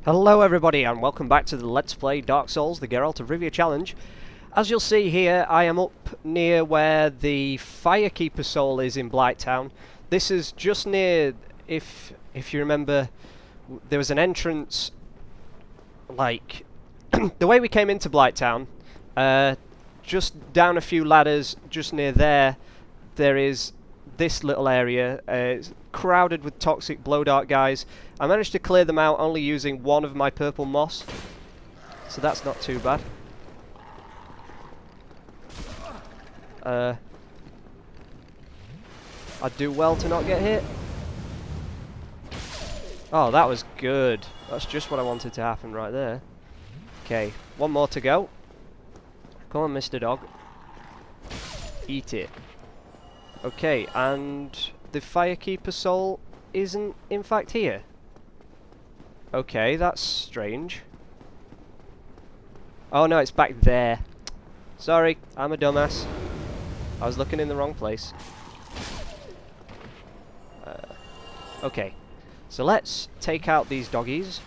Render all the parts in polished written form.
Hello everybody and welcome back to the Let's Play Dark Souls, the Geralt of Rivia challenge. As you'll see here, I am up near where the Firekeeper Soul is in Blighttown. This is just near, if you remember, there was an entrance, like, the way we came into Blighttown, just down a few ladders, just near there, there is this little area. It's crowded with toxic blow dart guys. I managed to clear them out only using one of my purple moss, so that's not too bad. I'd do well to not get hit. Oh, that was good. That's just what I wanted to happen right there. Okay, one more to go. Come on, Mr. Dog. Eat it. Okay, and the Firekeeper Soul isn't in fact here. Okay, that's strange. Oh no, it's back there. Sorry, I'm a dumbass. I was looking in the wrong place. Okay, so let's take out these doggies.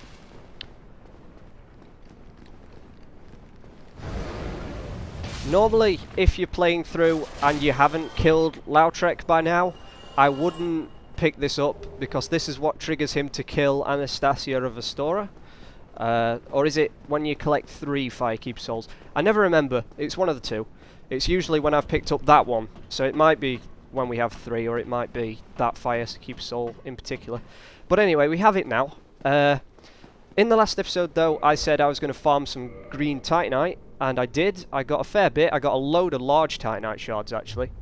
Normally, if you're playing through and you haven't killed Lautrec by now, I wouldn't pick this up, because this is what triggers him to kill Anastasia of Astora. Or is it when you collect 3 Firekeeper Souls? I never remember. It's one of the two. It's usually when I've picked up that one, so it might be when we have 3, or it might be that Firekeeper Soul in particular. But anyway, we have it now. In the last episode, though, I said I was going to farm some green Titanite, and I did. I got a fair bit. I got a load of large Titanite shards, actually.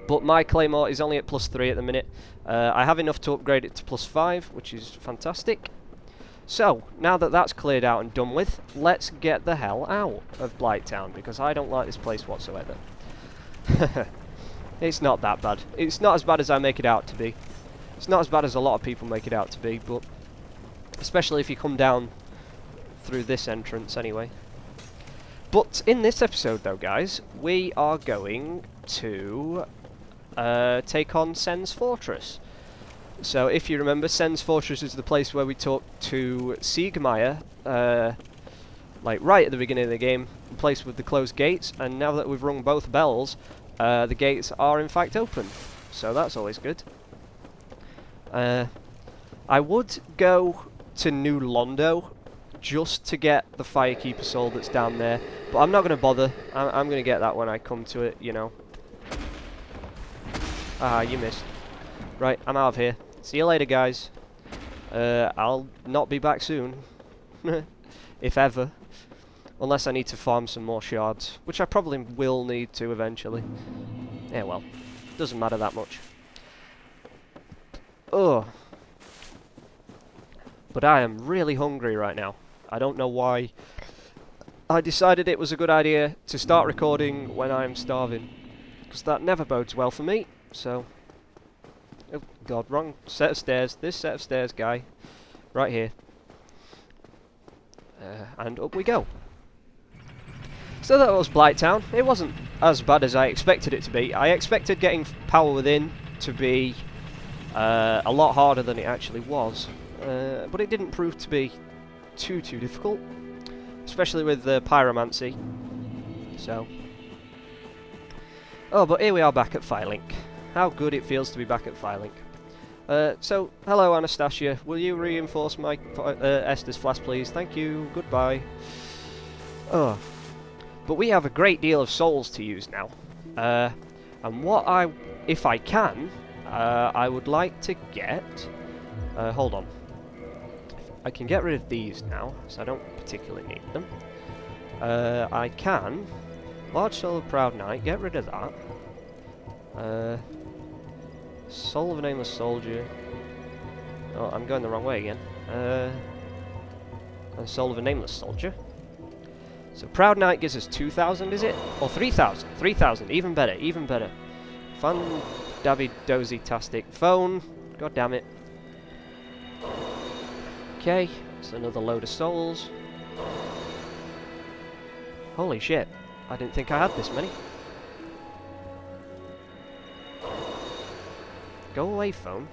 But my Claymore is only at +3 at the minute. I have enough to upgrade it to +5, which is fantastic. So, now that that's cleared out and done with, let's get the hell out of Blighttown, because I don't like this place whatsoever. It's not that bad. It's not as bad as I make it out to be. It's not as bad as a lot of people make it out to be, but especially if you come down through this entrance anyway. But in this episode, though, guys, we are going to take on Sen's Fortress. So, if you remember, Sen's Fortress is the place where we talk to Siegmeyer, like right at the beginning of the game, the place with the closed gates, and now that we've rung both bells, the gates are in fact open. So that's always good. I would go to New Londo just to get the Firekeeper Soul that's down there, but I'm not going to bother. I'm going to get that when I come to it, you know. Ah, you missed. Right, I'm out of here. See you later, guys. I'll not be back soon. If ever. Unless I need to farm some more shards, which I probably will need to eventually. Yeah, well, doesn't matter that much. Ugh. But I am really hungry right now. I don't know why. I decided it was a good idea to start recording when I'm starving, because that never bodes well for me, so... Oh god, wrong set of stairs. This set of stairs, guy. Right here. And up we go. So that was Blighttown. It wasn't as bad as I expected it to be. I expected getting Power Within to be a lot harder than it actually was. But it didn't prove to be too difficult. Especially with Pyromancy. So. Oh, but here we are back at Firelink. How good it feels to be back at Firelink. So, hello Anastasia. Will you reinforce my Estus flask, please? Thank you. Goodbye. Oh. But we have a great deal of souls to use now. And what if I can, I would like to get... hold on. I can get rid of these now, so I don't particularly need them. I can... Large Soul of Proud Knight, get rid of that. Soul of a Nameless Soldier. Oh, I'm going the wrong way again. And Soul of a Nameless Soldier. So Proud Knight gives us 2,000, is it? Or 3,000. 3,000, even better, even better. Fun, David Dozy-tastic. Phone, god damn it. Okay, it's another load of souls. Holy shit, I didn't think I had this many. Go away, phone.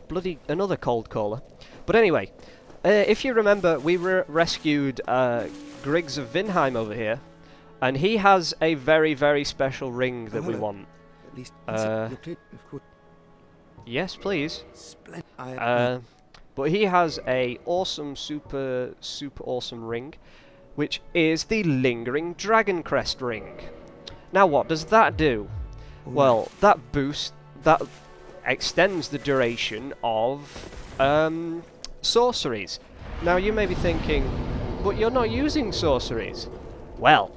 bloody another cold caller. But anyway, if you remember, we rescued Griggs of Vinheim over here, and he has a very, very special ring that we want. At least yes, please. Splendid. But he has a awesome, super awesome ring, which is the Lingering Dragon Crest ring. Now, what does that do? Well, that extends the duration of sorceries. Now, you may be thinking, but you're not using sorceries. Well,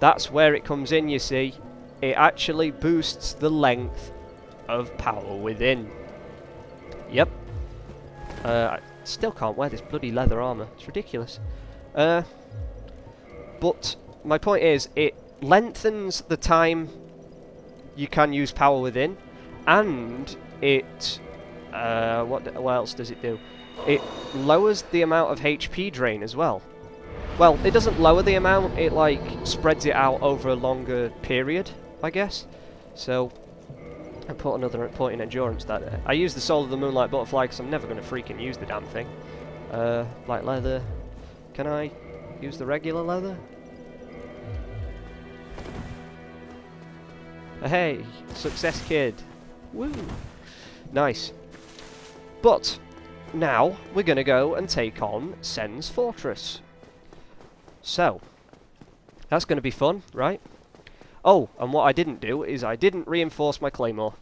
that's where it comes in, you see. It actually boosts the length of power within. Yep. I still can't wear this bloody leather armour. It's ridiculous. But my point is, it lengthens the time you can use power within, and it... what else does it do? It lowers the amount of HP drain as well. Well, it doesn't lower the amount, it like spreads it out over a longer period, I guess. So, I put another point in endurance that I use the Soul of the Moonlight Butterfly because I'm never going to freaking use the damn thing. Light leather. Can I use the regular leather? Hey, success kid. Woo! Nice. But, now, we're going to go and take on Sen's Fortress. So, that's going to be fun, right? Oh, and what I didn't do is I didn't reinforce my claymore.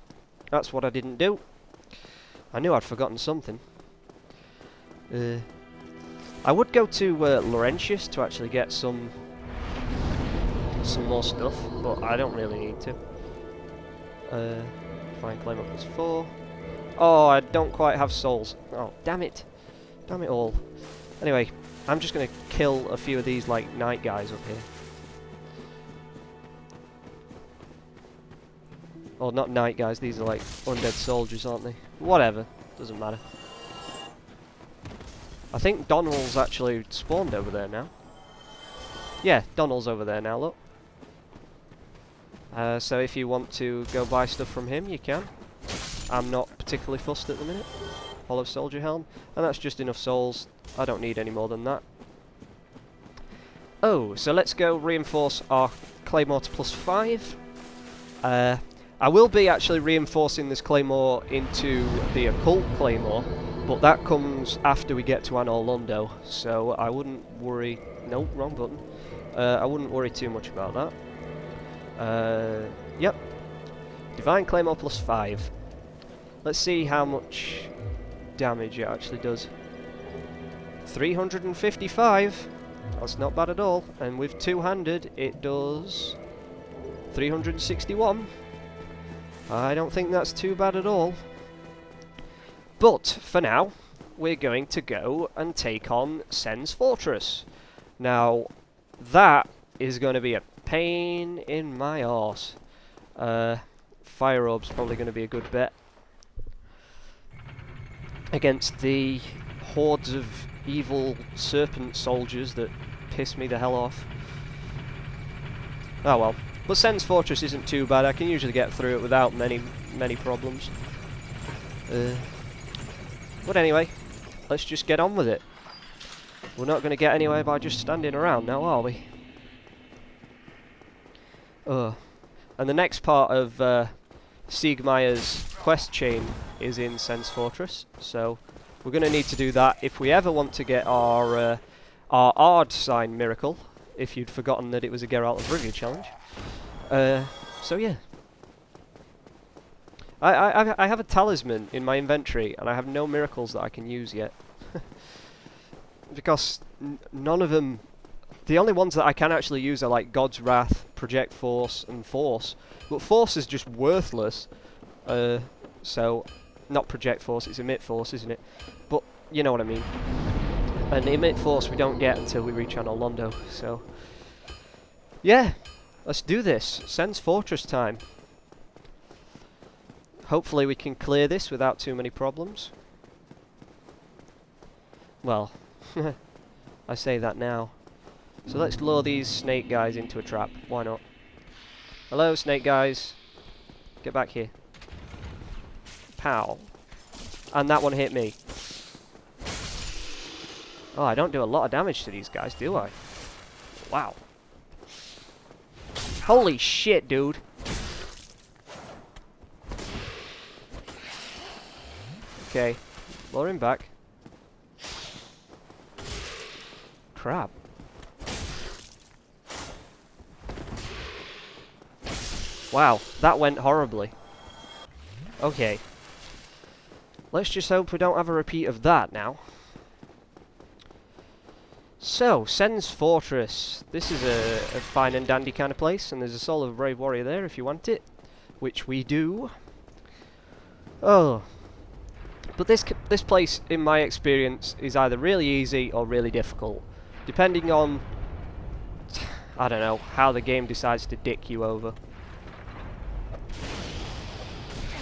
That's what I didn't do. I knew I'd forgotten something. I would go to Laurentius to actually get some more stuff, but I don't really need to. Fine, claymore +4. Oh, I don't quite have souls. Oh, damn it. Damn it all. Anyway, I'm just going to kill a few of these, like, knight guys up here. Oh, not knight guys, these are, like, undead soldiers, aren't they? Whatever. Doesn't matter. I think Donald's actually spawned over there now. Yeah, Donald's over there now, look. So if you want to go buy stuff from him, you can. I'm not particularly fussed at the minute. Hollow Soldier Helm. And that's just enough souls. I don't need any more than that. Oh, so let's go reinforce our claymore to +5. I will be actually reinforcing this claymore into the occult claymore, but that comes after we get to Anor Londo, so I wouldn't worry... Nope, wrong button. I wouldn't worry too much about that. Yep. Divine Claymore +5. Let's see how much damage it actually does. 355. That's not bad at all. And with two-handed, it does 361. I don't think that's too bad at all. But, for now, we're going to go and take on Sen's Fortress. Now, that is going to be a pain in my arse. Fire Orb's probably going to be a good bet. Against the hordes of evil serpent soldiers that piss me the hell off. Oh well. But Sen's Fortress isn't too bad. I can usually get through it without many problems. But anyway, let's just get on with it. We're not going to get anywhere by just standing around now, are we? And the next part of Siegmeyer's quest chain is in Sen's Fortress, so we're going to need to do that if we ever want to get our Ard sign miracle, if you'd forgotten that it was a Geralt of Rivia challenge. So yeah. I have a talisman in my inventory, and I have no miracles that I can use yet. Because none of them... The only ones that I can actually use are like God's Wrath, Project Force, and Force. But Force is just worthless. So, not Project Force, it's Emit Force, isn't it? But, you know what I mean. And Emit Force we don't get until we reach Anor Londo, so... Yeah, let's do this. Sen's Fortress time. Hopefully we can clear this without too many problems. Well, I say that now. So let's lure these snake guys into a trap. Why not? Hello, snake guys. Get back here. Pow. And that one hit me. Oh, I don't do a lot of damage to these guys, do I? Wow. Holy shit, dude. Okay, lure him back. Crap. Wow, that went horribly. Okay. Let's just hope we don't have a repeat of that now. So, Sen's Fortress. This is a fine and dandy kind of place, and there's a Soul of a Brave Warrior there if you want it, which we do. Oh. But this place, in my experience, is either really easy or really difficult, depending on, I don't know, how the game decides to dick you over.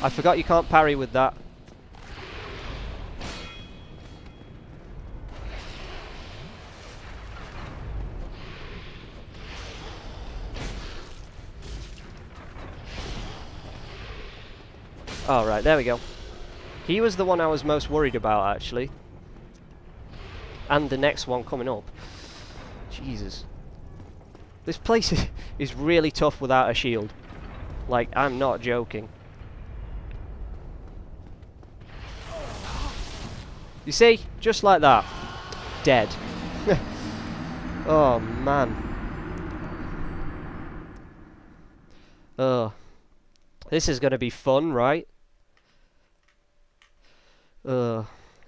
I forgot you can't parry with that. Oh, right, there we go. He was the one I was most worried about, actually. And the next one coming up. Jesus. This place is really tough without a shield. Like, I'm not joking. You see? Just like that. Dead. Oh, man. Oh. This is going to be fun, right?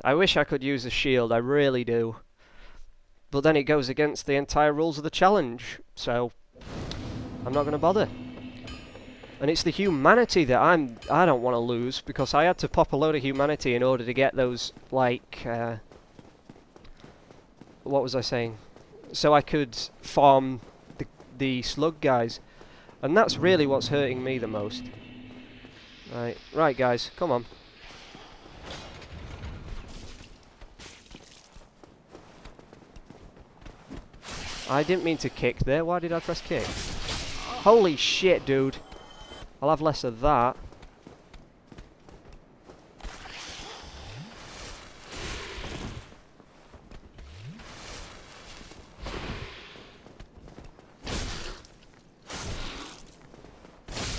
I wish I could use a shield, I really do. But then it goes against the entire rules of the challenge, so I'm not going to bother. And it's the humanity that I don't want to lose, because I had to pop a load of humanity in order to get those, like, what was I saying? So I could farm the slug guys. And that's really what's hurting me the most. Right guys, come on. I didn't mean to kick there. Why did I press kick? Holy shit, dude. I'll have less of that.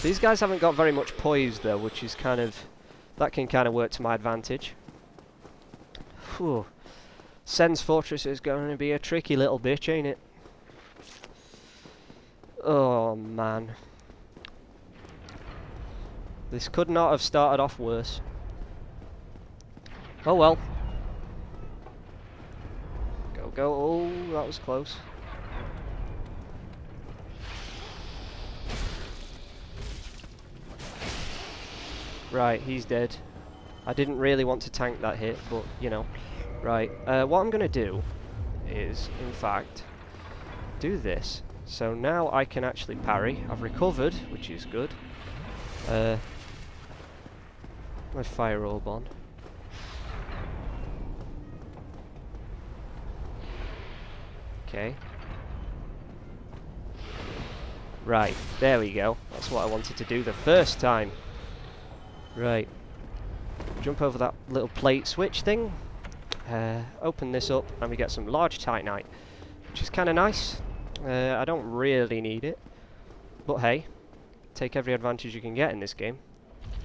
These guys haven't got very much poise though, which is kind of... that can kind of work to my advantage. Whew. Sen's Fortress is going to be a tricky little bitch, ain't it? Oh, man. This could not have started off worse. Oh, well. Go, go. Oh, that was close. Right, he's dead. I didn't really want to tank that hit, but, you know. Right, what I'm going to do is, in fact, do this. So now I can actually parry. I've recovered, which is good. My fire orb on. Okay. Right, there we go. That's what I wanted to do the first time. Right. Jump over that little plate switch thing. Open this up and we get some large titanite, which is kind of nice. I don't really need it, but hey, take every advantage you can get in this game.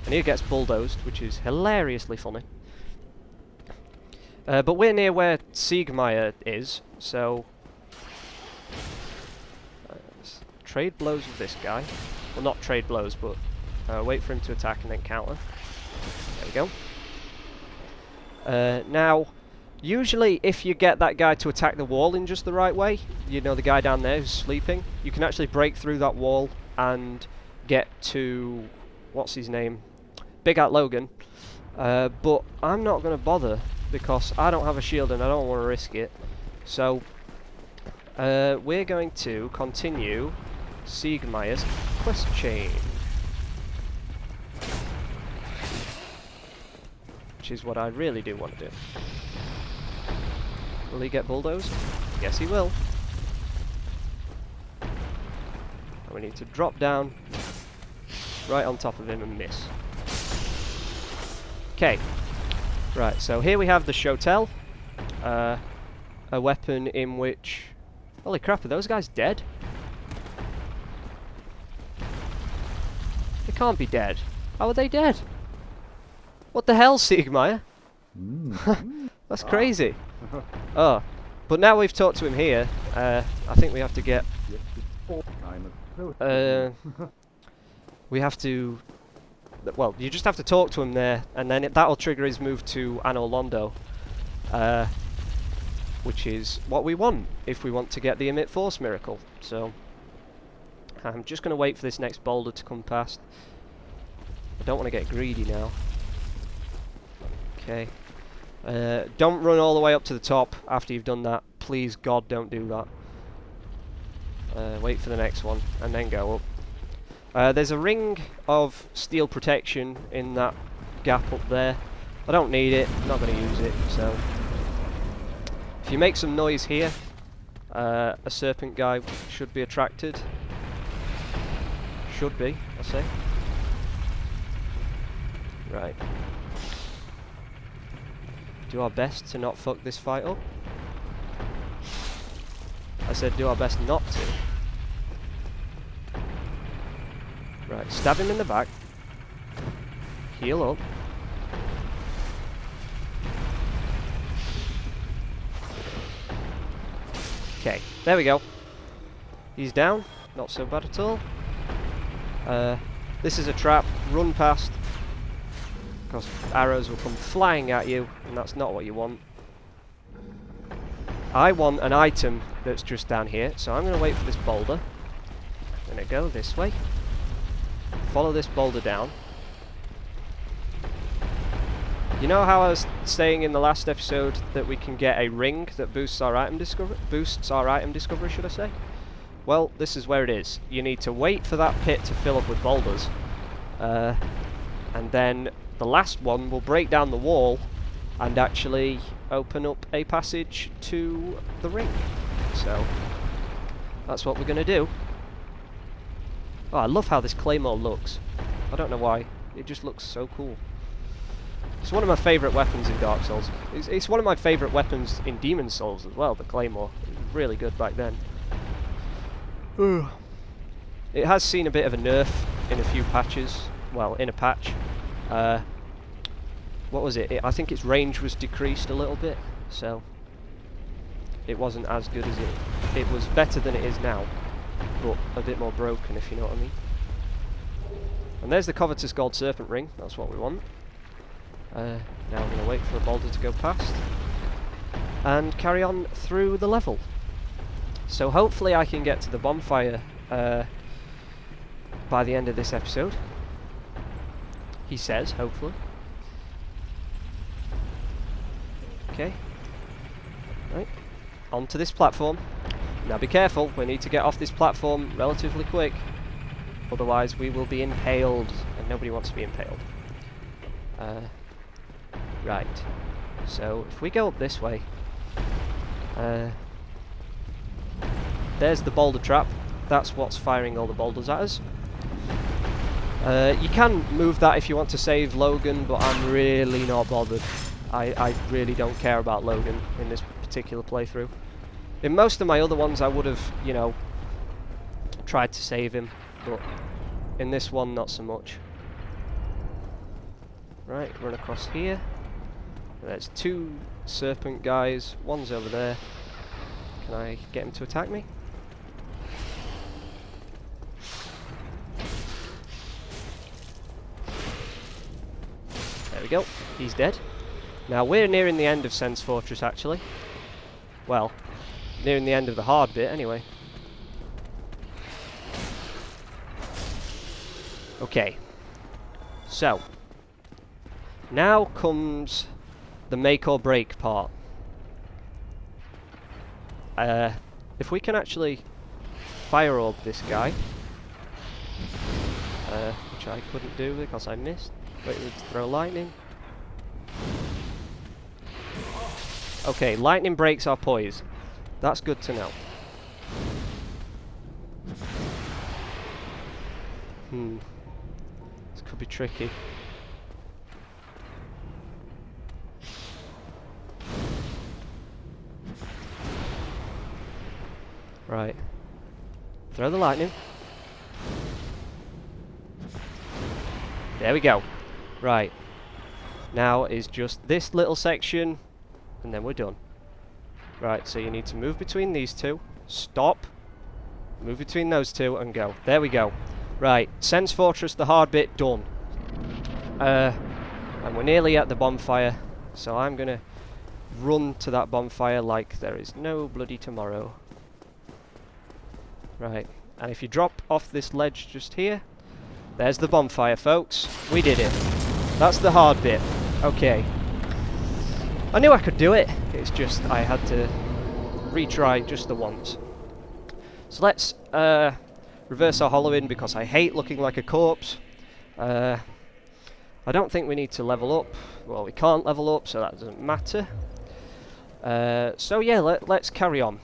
And he gets bulldozed, which is hilariously funny. But we're near where Siegmeyer is, so trade blows with this guy. Well, not trade blows, but wait for him to attack and then counter. There we go. Now, usually if you get that guy to attack the wall in just the right way, you know, the guy down there who's sleeping, you can actually break through that wall and get to, what's his name? Big Hat Logan. But I'm not going to bother because I don't have a shield and I don't want to risk it. So, we're going to continue Siegmeyer's quest chain. Which is what I really do want to do. Will he get bulldozed? Yes, he will. And we need to drop down right on top of him and miss. Okay. Right, so here we have the Shotel. A weapon in which... Holy crap, are those guys dead? They can't be dead. How are they dead? What the hell, Siegmeyer? That's crazy. Oh, but now we've talked to him here, I think we have to get... we have to... Well, you just have to talk to him there, and then that'll trigger his move to Anor Londo. Which is what we want, if we want to get the Emit Force miracle. So, I'm just going to wait for this next boulder to come past. I don't want to get greedy now. Okay. Don't run all the way up to the top after you've done that. Please, God, don't do that. Wait for the next one, and then go up. There's a ring of steel protection in that gap up there. I don't need it, I'm not going to use it, so... If you make some noise here, a serpent guy should be attracted. Should be, I say. Right. Do our best to not fuck this fight up. I said do our best not to. Right, stab him in the back. Heal up. Okay, there we go. He's down. Not so bad at all. This is a trap. Run past. Because arrows will come flying at you, and that's not what you want. I want an item that's just down here, so I'm going to wait for this boulder. I'm going to go this way. Follow this boulder down. You know how I was saying in the last episode that we can get a ring that boosts our item discovery, should I say? Well, this is where it is. You need to wait for that pit to fill up with boulders, and then the last one will break down the wall and actually open up a passage to the ring. So that's what we're going to do. Oh, I love how this claymore looks. I don't know why. It just looks so cool. It's one of my favourite weapons in Dark Souls. It's one of my favourite weapons in Demon Souls as well, the claymore. It was really good back then. It has seen a bit of a nerf in a few patches. Well, in a patch. What was it? I think its range was decreased a little bit, so it wasn't as good as it was better than it is now, but a bit more broken, if you know what I mean. And there's the covetous gold serpent ring. That's what we want. Now I'm going to wait for a boulder to go past and carry on through the level. So hopefully I can get to the bonfire by the end of this episode. He says, hopefully. Okay. Right. Onto this platform. Now be careful, we need to get off this platform relatively quick. Otherwise we will be impaled, and nobody wants to be impaled. Right. So if we go up this way, there's the boulder trap. That's what's firing all the boulders at us. You can move that if you want to save Logan, but I'm really not bothered. I really don't care about Logan in this particular playthrough. In most of my other ones I would have, you know, tried to save him, but in this one not so much. Right, run across here. There's two serpent guys, one's over there. Can I get him to attack me? There we go, he's dead. Now we're nearing the end of Sen's Fortress actually. Well, nearing the end of the hard bit anyway. Okay, so now comes the make or break part. If we can actually fire orb this guy, which I couldn't do because I missed. Wait, let's throw lightning. Okay, lightning breaks our poise. That's good to know. This could be tricky. Right. Throw the lightning. There we go. Right. Now is just this little section, and then we're done. Right, so you need to move between these two. Stop. Move between those two and go. There we go. Right, Sen's Fortress, the hard bit, done. And we're nearly at the bonfire, so I'm gonna run to that bonfire like there is no bloody tomorrow. Right, and if you drop off this ledge just here, there's the bonfire, folks. We did it. That's the hard bit. Okay. I knew I could do it. It's just I had to retry just the once. So let's reverse our hollowing because I hate looking like a corpse. I don't think we need to level up. Well, we can't level up, so that doesn't matter. So yeah, let's carry on.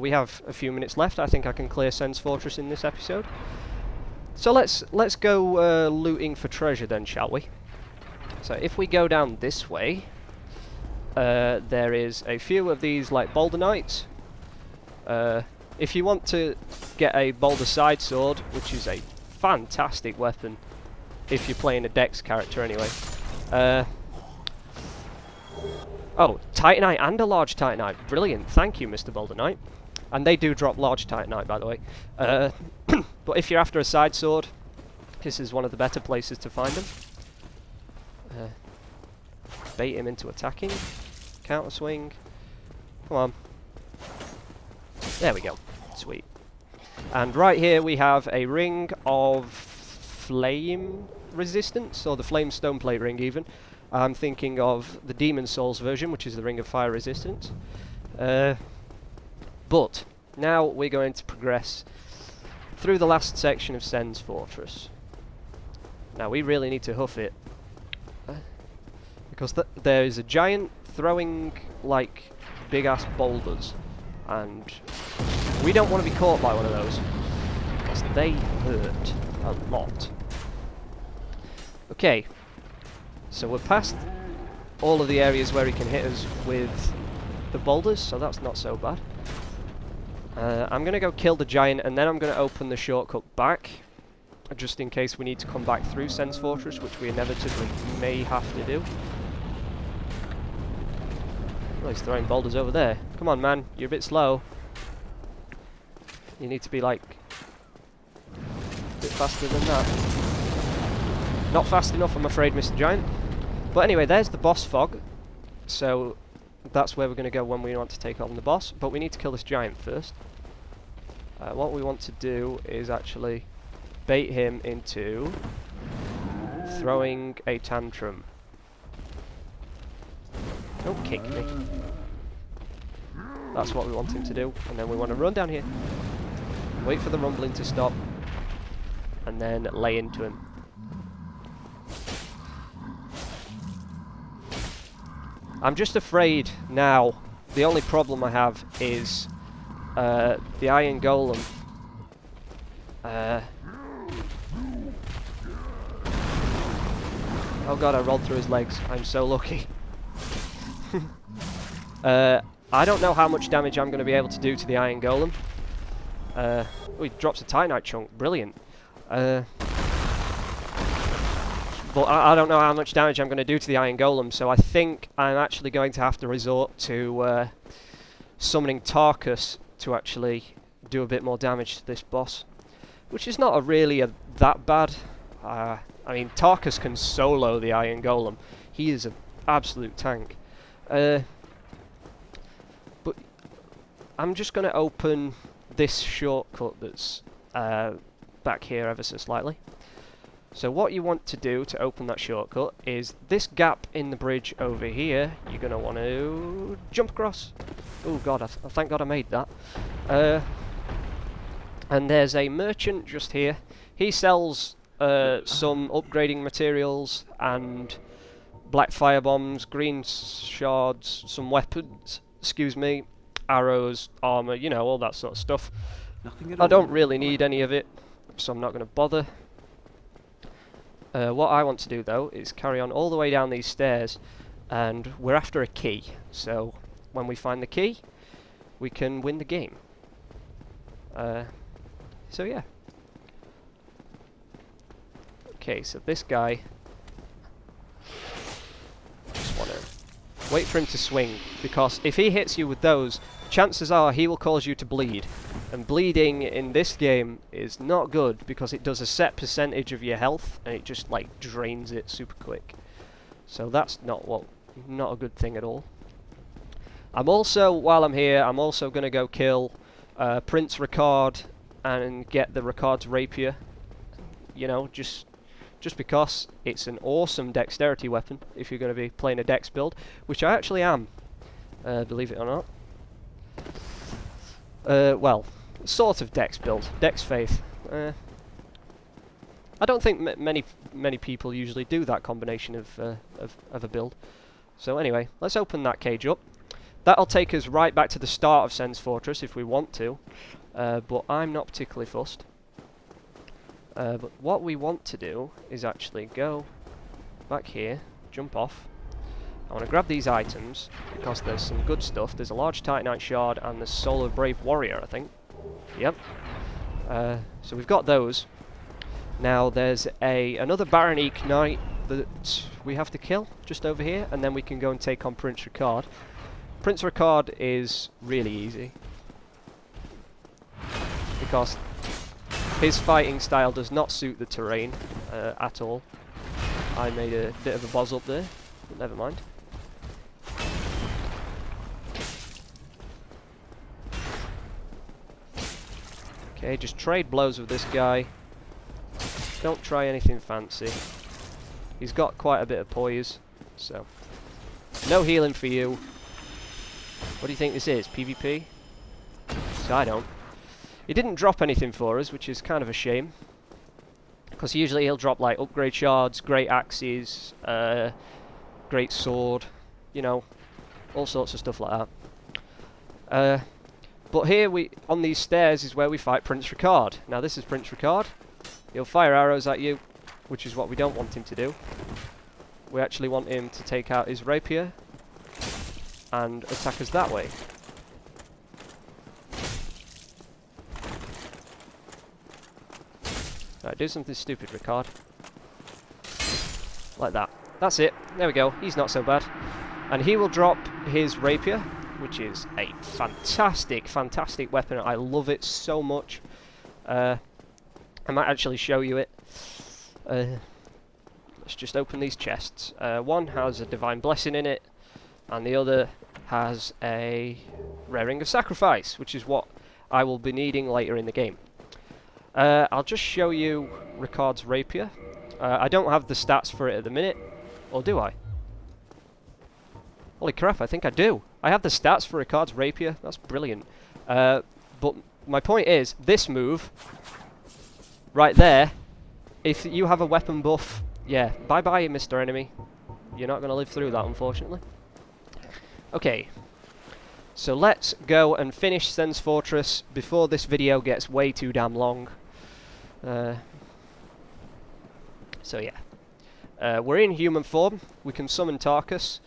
We have a few minutes left. I think I can clear Sen's Fortress in this episode. So let's go looting for treasure then, shall we? So if we go down this way, there is a few of these like boulder knights. If you want to get a boulder side sword, which is a fantastic weapon if you're playing a Dex character anyway. Oh, Titanite and a large Titanite. Brilliant. Thank you, Mr. Boulder Knight. And they do drop large Titanite, by the way. But if you're after a side sword, this is one of the better places to find them. Bait him into attacking. Counter swing. Come on. There we go. Sweet. And right here we have a ring of flame resistance, or the flame stone plate ring even. I'm thinking of the Demon Souls version, which is the ring of fire resistance. But now we're going to progress through the last section of Sen's Fortress. Now we really need to hoof it, because there is a giant throwing like big ass boulders, and we don't want to be caught by one of those because they hurt a lot. Okay, so we're past all of the areas where he can hit us with the boulders, so that's not so bad. I'm going to go kill the giant, and then I'm going to open the shortcut back, just in case we need to come back through Sen's Fortress, which we inevitably may have to do. Oh, he's throwing boulders over there. Come on, man, you're a bit slow. You need to be, like, a bit faster than that. Not fast enough, I'm afraid, Mr. Giant. But anyway, there's the boss fog. So that's where we're going to go when we want to take on the boss. But we need to kill this giant first. What we want to do is actually bait him into throwing a tantrum. Don't kick me. That's what we want him to do. And then we want to run down here. Wait for the rumbling to stop. And then lay into him. I'm just afraid now. The only problem I have is the Iron Golem. Oh god, I rolled through his legs. I'm so lucky. I don't know how much damage I'm going to be able to do to the Iron Golem. Oh, he drops a Titanite chunk. Brilliant. But I don't know how much damage I'm going to do to the Iron Golem, so I think I'm actually going to have to resort to summoning Tarkus to actually do a bit more damage to this boss, which is not really that bad. I mean, Tarkus can solo the Iron Golem. He is an absolute tank. But I'm just going to open this shortcut that's back here ever so slightly. So what you want to do to open that shortcut is this gap in the bridge over here. You're going to want to jump across. Oh god, thank god I made that. And there's a merchant just here. He sells some upgrading materials and black fire bombs, green shards, some weapons, excuse me, arrows, armor, you know, all that sort of stuff. I don't really need any of it, so I'm not going to bother. What I want to do though is carry on all the way down these stairs, and we're after a key, so when we find the key we can win the game. So yeah. Okay, so this guy, just want to wait for him to swing, because if he hits you with those, chances are he will cause you to bleed. And bleeding in this game is not good, because it does a set percentage of your health, and it just like drains it super quick. So that's not a good thing at all. I'm also, while I'm here, I'm also going to go kill Prince Ricard and get the Ricard's rapier. You know, just because it's an awesome dexterity weapon if you're going to be playing a dex build, which I actually am, believe it or not. Well, sort of dex build, dex faith. I don't think many people usually do that combination of a build. So anyway, let's open that cage up. That'll take us right back to the start of Sen's Fortress if we want to, but I'm not particularly fussed. But what we want to do is actually go back here, jump off. I want to grab these items, because there's some good stuff. There's a large Titanite shard and the Soul of Brave Warrior, I think. Yep. So we've got those. Now there's another Baronique Knight that we have to kill just over here, and then we can go and take on Prince Ricard. Prince Ricard is really easy, because his fighting style does not suit the terrain at all. I made a bit of a buzz up there, but never mind. Okay, just trade blows with this guy. Don't try anything fancy. He's got quite a bit of poise, so no healing for you. What do you think this is? PvP? So I don't. He didn't drop anything for us, which is kind of a shame, because usually he'll drop like upgrade shards, great axes, great sword, you know, all sorts of stuff like that. But here on these stairs is where we fight Prince Ricard. Now this is Prince Ricard. He'll fire arrows at you, which is what we don't want him to do. We actually want him to take out his rapier and attack us that way. Right, do something stupid, Ricard. Like that. That's it. There we go. He's not so bad. And he will drop his rapier, which is a fantastic, fantastic weapon. I love it so much. I might actually show you it. Let's just open these chests. One has a Divine Blessing in it, and the other has a Rare Ring of Sacrifice, which is what I will be needing later in the game. I'll just show you Ricard's rapier. I don't have the stats for it at the minute, or do I? Holy crap, I think I do. I have the stats for Ricard's rapier. That's brilliant. But my point is, this move right there, if you have a weapon buff, yeah, bye-bye, Mr. Enemy. You're not going to live through that, unfortunately. Okay, so let's go and finish Sen's Fortress before this video gets way too damn long. So yeah, we're in human form. We can summon Tarkus.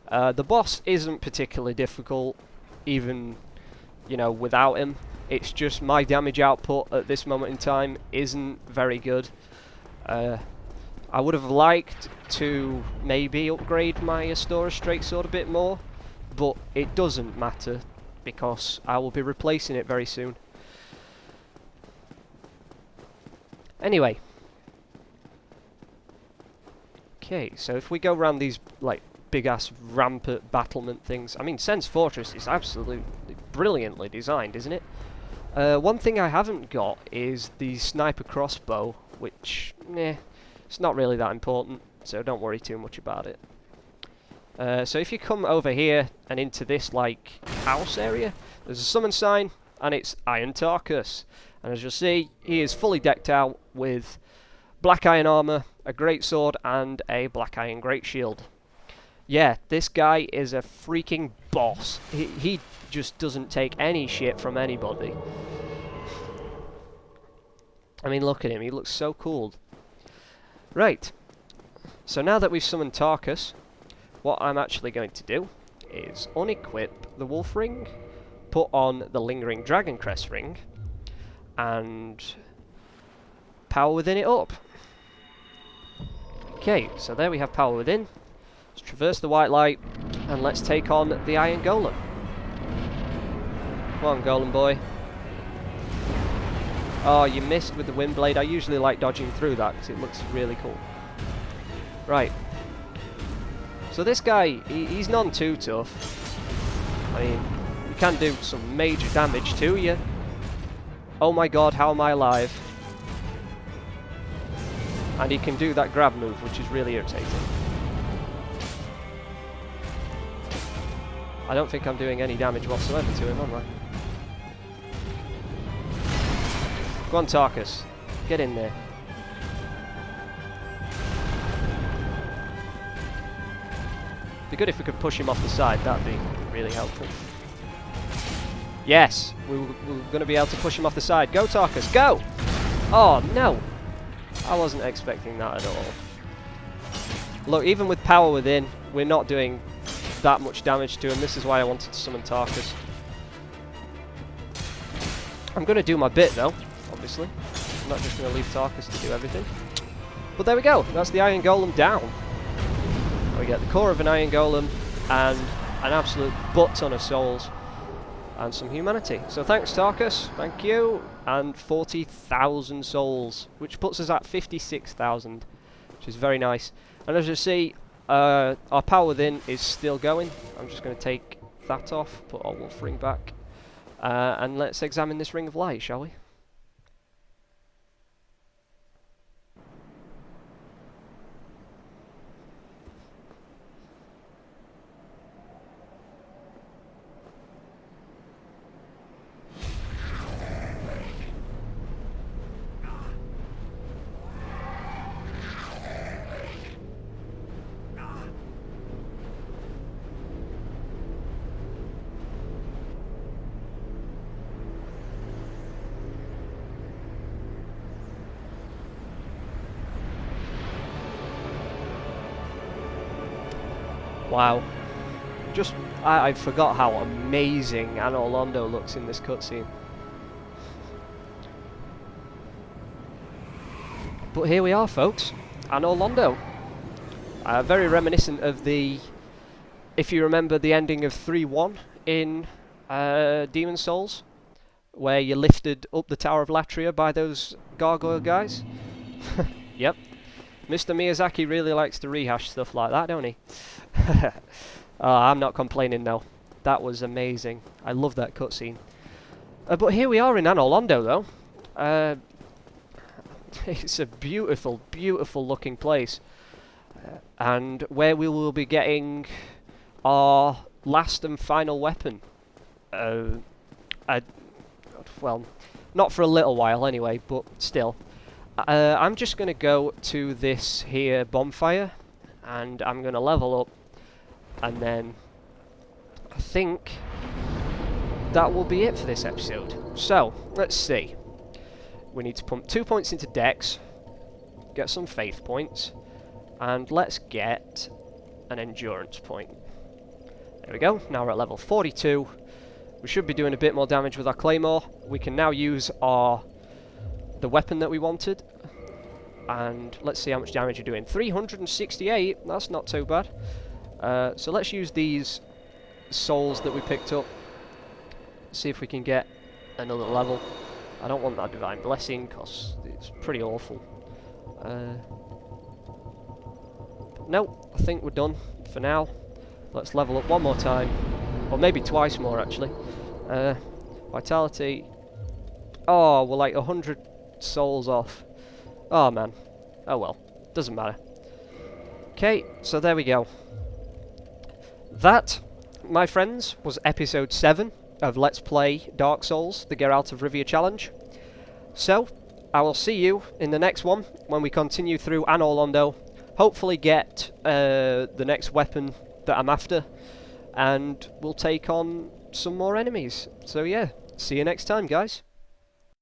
The boss isn't particularly difficult, even, you know, without him. It's just my damage output at this moment in time isn't very good. I would have liked to maybe upgrade my Astora Straight Sword a bit more, but it doesn't matter, because I will be replacing it very soon. Anyway. Okay, so if we go around these, like, big-ass rampart battlement things, I mean, Sen's Fortress is absolutely brilliantly designed, isn't it? One thing I haven't got is the sniper crossbow, which, it's not really that important, so don't worry too much about it. So if you come over here and into this, like, house area, there's a summon sign, and it's Iron Tarkus. And as you'll see, he is fully decked out with black iron armor, a great sword, and a black iron great shield. Yeah, this guy is a freaking boss. He just doesn't take any shit from anybody. I mean, look at him. He looks so cool. Right. So now that we've summoned Tarkus, what I'm actually going to do is unequip the Wolf Ring, put on the Lingering Dragon Crest Ring, and power within it up. Okay, so there we have power within. Let's traverse the white light and let's take on the iron golem. Come on, golem boy. Oh, you missed with the wind blade. I usually like dodging through that because it looks really cool. Right. So this guy, he's none too tough. I mean, he can do some major damage to you. Oh my god, how am I alive? And he can do that grab move, which is really irritating. I don't think I'm doing any damage whatsoever to him, am I? Go on, Tarkus. Get in there. Be good if we could push him off the side. That'd be really helpful. Yes! We're going to be able to push him off the side. Go, Tarkus, go! Oh, no! I wasn't expecting that at all. Look, even with power within, we're not doing that much damage to him. This is why I wanted to summon Tarkus. I'm going to do my bit, though, obviously. I'm not just going to leave Tarkus to do everything. But there we go. That's the Iron Golem down. We get the core of an Iron Golem and an absolute butt ton of souls. And some humanity. So thanks, Tarkus. Thank you. And 40,000 souls, which puts us at 56,000, which is very nice. And as you see, our power within is still going. I'm just going to take that off, put our wolf ring back, and let's examine this ring of light, shall we? Wow. I forgot how amazing Anor Londo looks in this cutscene. But here we are, folks. Anor Londo. Very reminiscent of the... If you remember the ending of 3-1 in Demon Souls, where you lifted up the Tower of Latria by those gargoyle guys. Yep. Mr. Miyazaki really likes to rehash stuff like that, don't he? I'm not complaining though. That was amazing. I love that cutscene. But here we are in Anor Londo though. It's a beautiful, beautiful looking place. And where we will be getting our last and final weapon. Well, not for a little while anyway, but still. I'm just going to go to this here bonfire. And I'm going to level up. And then I think that will be it for this episode. So, let's see. We need to pump 2 points into Dex, get some faith points, and let's get an endurance point. There we go. Now we're at level 42. We should be doing a bit more damage with our claymore. We can now use the weapon that we wanted. And let's see how much damage you're doing. 368. That's not too bad. So let's use these souls that we picked up. See if we can get another level. I don't want that Divine Blessing because it's pretty awful. No, I think we're done for now. Let's level up one more time. Or maybe twice more actually. Vitality. Oh, we're like 100 souls off. Oh man. Oh well. Doesn't matter. Okay, so there we go. That, my friends, was episode 7 of Let's Play Dark Souls, the Geralt of Rivia challenge. So, I will see you in the next one when we continue through Anor Londo, hopefully get the next weapon that I'm after, and we'll take on some more enemies. So yeah, see you next time, guys.